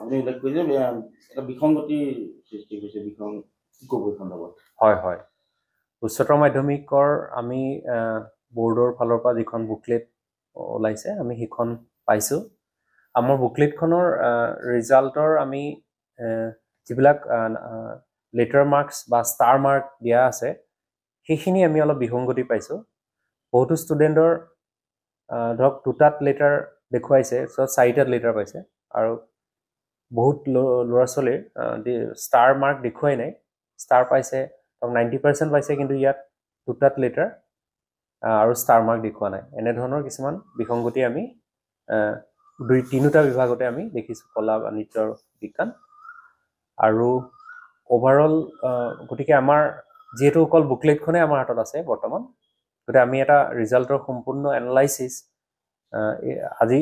আপুনি উল্লেখ কৰিছে এটা বিসংগতি সৃষ্টি হৈছে বিসং ক'ব সন্দৰ্ভত হয় হয় উচ্চতৰ মাধ্যমিকৰ আমি বোৰ্ডৰ ফালৰ পৰা যিখন বুকলেট ওলাইছে আমি সেইখন পাইছোঁ আমাৰ বুকলেটখনৰ ৰিজাল্টৰ আমি যিবিলাক লেটাৰ মাৰ্কছ বা ষ্টাৰ মাৰ্ক দিয়া আছে সেইখিনি আমি অলপ বিসংগতি পাইছোঁ বহুতো ষ্টুডেণ্টৰ ধৰক দুটাত লেটাৰ দেখুৱাইছে চাৰিটাত লেটাৰ পাইছে আৰু বহুত ল'ৰা ছোৱালীৰ ষ্টাৰ মাৰ্ক দেখুৱাই নাই ষ্টাৰ পাইছে 90% পাইছে কিন্তু ইয়াত দুটাত লেটাৰ আৰু ষ্টাৰ মাৰ্ক দেখুৱা নাই এনেধৰণৰ কিছুমান বিসংগতি আমি তিনিটা বিভাগতে আমি দেখিছোঁ কলা বাণিজ্য আৰু বিজ্ঞান আৰু ওভাৰঅল গতিকে আমাৰ যেহেতু অকল বুকলেটখনে আমাৰ হাতত আছে বৰ্তমান গতিকে আমি এটা ৰিজাল্টৰ সম্পূৰ্ণ এনালাইচিছ আজি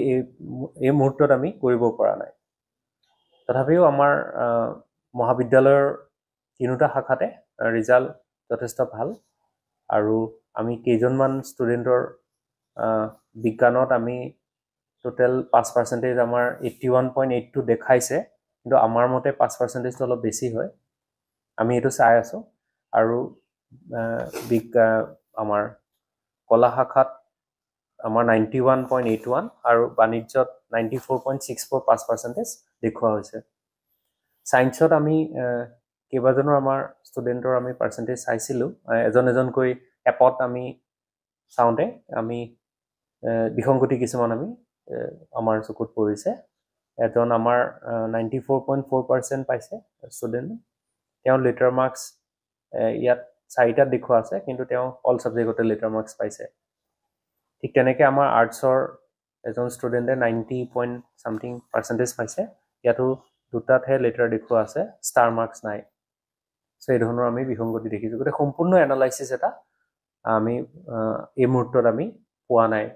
এই মুহূৰ্তত আমি কৰিব পৰা নাই তথাপিও আমাৰ মহাবিদ্যালয়ৰ তিনিটা শাখাতে ৰিজাল্ট যথেষ্ট ভাল আৰু আমি কেইজনমান ষ্টুডেণ্টৰ বিজ্ঞানত আমি টোটেল 5% আমাৰ 81.82 দেখাইছে কিন্তু আমাৰ মতে 5%টো অলপ বেছি হয় আমি এইটো চাই আছোঁ আৰু আমাৰ কলা শাখাত আমাৰ 91.81 আৰু বাণিজ্যত 94.64 5% দেখুওৱা হৈছে সায়েন্সত আমি কেইবাজনৰ আমাৰ ষ্টুডেণ্টৰ আমি পাৰ্চেণ্টেজ চাইছিলোঁ এজন এজনকৈ এপত আমি চাওঁতে আমি বিসংগতি কিছুমান আমি আমাৰ চকুত পৰিছে এজন আমাৰ 94.4% পাইছে ষ্টুডেণ্ট তেওঁ লেটাৰ মাৰ্কছ ইয়াত চাৰিটাত দেখুওৱা আছে কিন্তু তেওঁ অল ছাবজেক্টতে লেটাৰ মাৰ্কছ পাইছে ঠিক তেনেকৈ আমাৰ আৰ্টছৰ এজন ষ্টুডেণ্টে 90.something% পাইছে ইয়াতো দুটাতহে লেটাৰ দেখুওৱা আছে ষ্টাৰ মাৰ্কছ নাই চ' এই ধৰণৰ আমি বিসংগতি দেখিছোঁ গতিকে সম্পূৰ্ণ এনালাইচিছ এটা আমি এই মুহূৰ্তত আমি পোৱা নাই